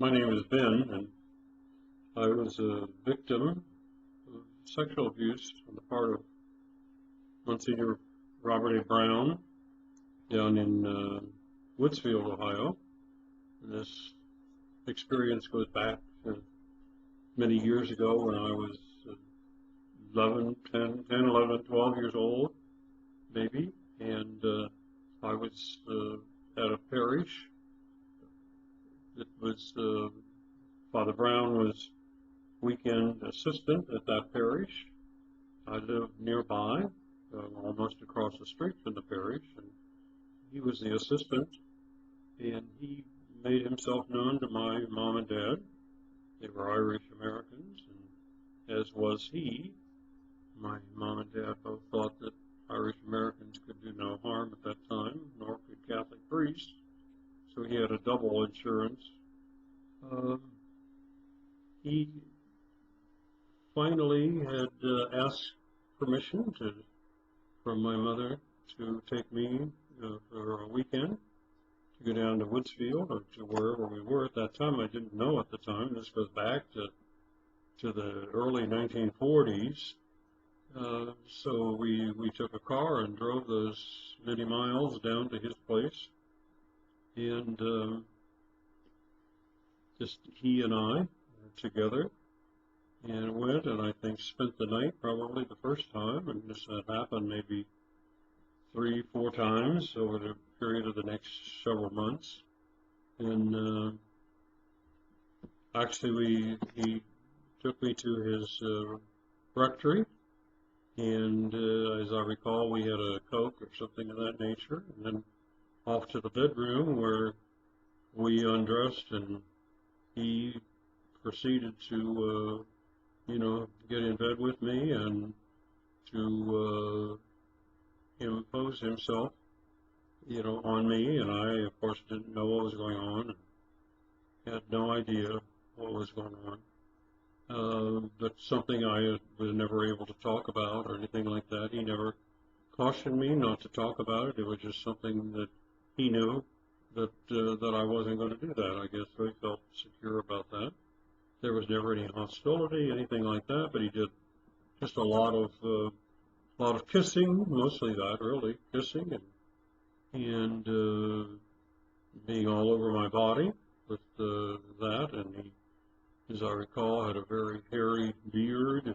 My name is Ben, and I was a victim of sexual abuse on the part of Monsignor Robert A. Brown down in Woodsfield, Ohio. And this experience goes back to many years ago when I was 12 years old, maybe, and I was at a parish. It was Father Brown was weekend assistant at that parish. I lived nearby, almost across the street from the parish, and he was the assistant, and he made himself known to my mom and dad. They were Irish Americans, and as was he. My mom and dad both thought that Irish Americans could do no harm at that time, nor could Catholic priests, so he had a double insurance. He finally had asked permission from my mother to take me for a weekend to go down to Woodsfield or to wherever we were at that time. I didn't know at the time. This goes back to the early 1940s. So we took a car and drove those many miles down to his place, and just he and I together, and went, and I think spent the night probably the first time, and this had happened maybe 3-4 times over the period of the next several months. And actually he took me to his rectory, and as I recall, we had a Coke or something of that nature, and then off to the bedroom where we undressed, and he proceeded to get in bed with me and to impose himself, on me. And I, of course, didn't know what was going on and had no idea what was going on. But something I was never able to talk about or anything like that. He never cautioned me not to talk about it. It was just something that he knew that I wasn't going to do that. I guess I felt secure about that. There was never any hostility, anything like that, but he did just a lot of kissing, mostly that, really, kissing and being all over my body with that. And he, as I recall, had a very hairy beard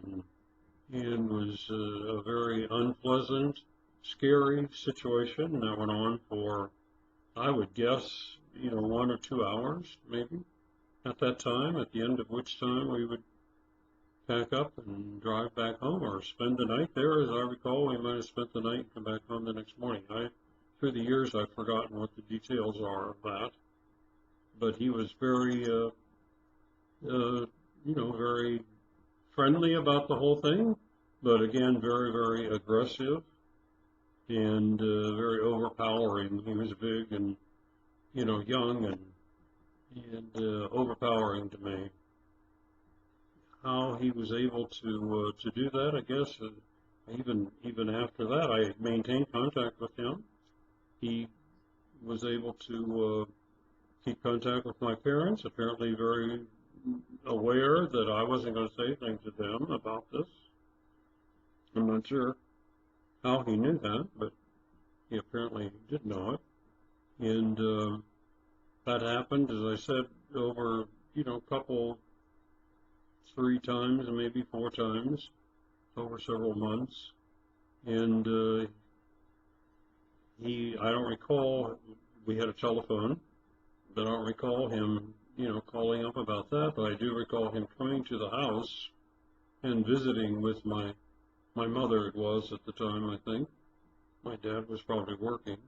and was a very unpleasant, scary situation that went on for, I would guess, 1 or 2 hours, maybe. At that time, at the end of which time we would pack up and drive back home or spend the night there. As I recall, we might have spent the night and come back home the next morning. Through the years, I've forgotten what the details are of that. But he was very, very friendly about the whole thing, but again, very, very aggressive and very overpowering. He was big and, young and overpowering to me. How he was able to do that, I guess, even after that, I maintained contact with him. He was able to keep contact with my parents, apparently very aware that I wasn't going to say anything to them about this. I'm not sure how he knew that, but he apparently did know it. And that happened, as I said, over, couple, 3 times, maybe 4 times, over several months. And I don't recall, we had a telephone, but I don't recall him, calling up about that, but I do recall him coming to the house and visiting with my mother, it was at the time, I think. My dad was probably working,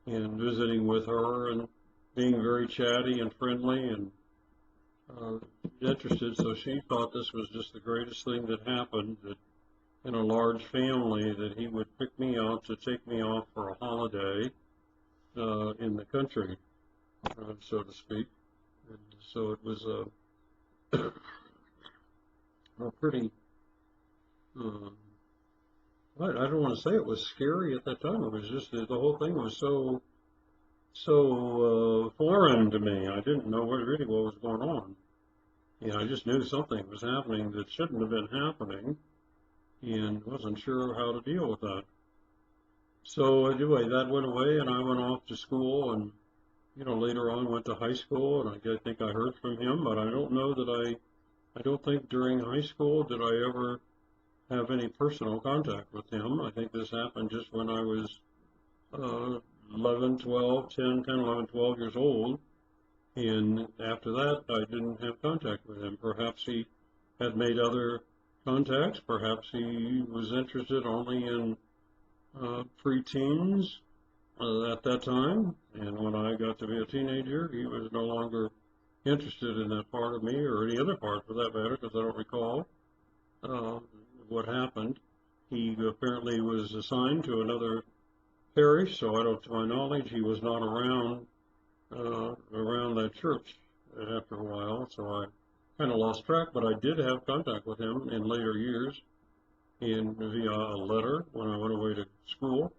and visiting with her and being very chatty and friendly and interested. So she thought this was just the greatest thing that happened, that in a large family, that he would pick me out to take me off for a holiday in the country, so to speak. And so it was a pretty, I don't want to say it was scary at that time. It was just the whole thing was so foreign to me. I didn't know really what was going on. I just knew something was happening that shouldn't have been happening, and wasn't sure how to deal with that. So anyway, that went away, and I went off to school, and later on went to high school, and I think I heard from him, but I don't know that I don't think during high school did I ever have any personal contact with him. I think this happened just when I was 11, 12, 10, 10, 11, 12 years old. And after that, I didn't have contact with him. Perhaps he had made other contacts. Perhaps he was interested only in preteens at that time. And when I got to be a teenager, he was no longer interested in that part of me, or any other part for that matter, because I don't recall uh, what happened. He apparently was assigned to another parish, so I don't, to my knowledge, he was not around that church after a while, so I kind of lost track, but I did have contact with him in later years, and via a letter when I went away to school,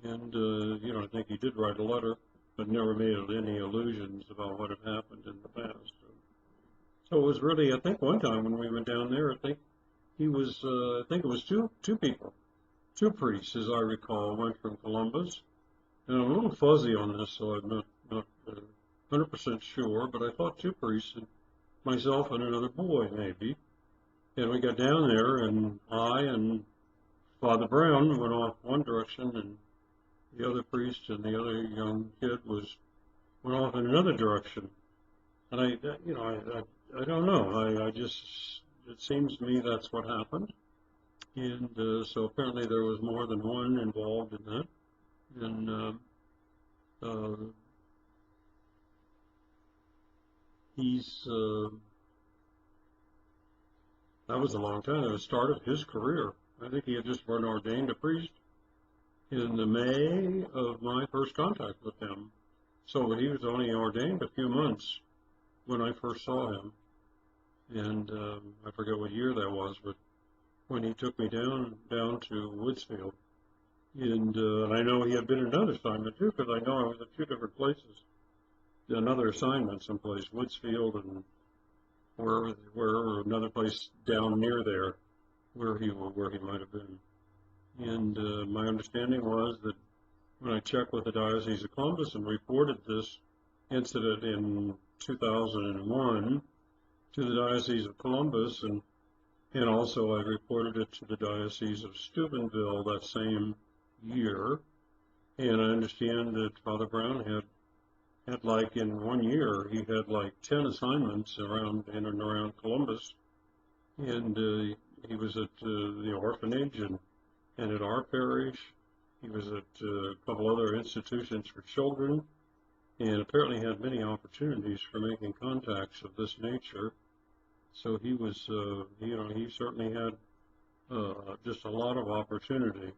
and, I think he did write a letter, but never made any allusions about what had happened in the past. So it was really, I think one time when we went down there, I think I think it was two people, two priests, as I recall, went from Columbus. And I'm a little fuzzy on this, so I'm not 100% sure, but I thought two priests, and myself and another boy, maybe. And we got down there, and I and Father Brown went off one direction, and the other priest and the other young kid went off in another direction. And I don't know. I just, it seems to me that's what happened. And so apparently there was more than one involved in that. And that was a long time. It was the start of his career. I think he had just been ordained a priest in the May of my first contact with him. So he was only ordained a few months when I first saw him. And I forget what year that was, but when he took me down to Woodsfield. And I know he had been in another assignment too, because I know I was at two different places. Another assignment someplace, Woodsfield, and where another place down near there, where he might have been. And my understanding was that when I checked with the Diocese of Columbus and reported this incident in 2001 to the Diocese of Columbus, and also I reported it to the Diocese of Steubenville that same year. And I understand that Father Brown had like in 1 year, he had like 10 assignments around in and around Columbus. And he was at the orphanage and at our parish. He was at a couple other institutions for children, and apparently had many opportunities for making contacts of this nature. So he was, he certainly had just a lot of opportunity.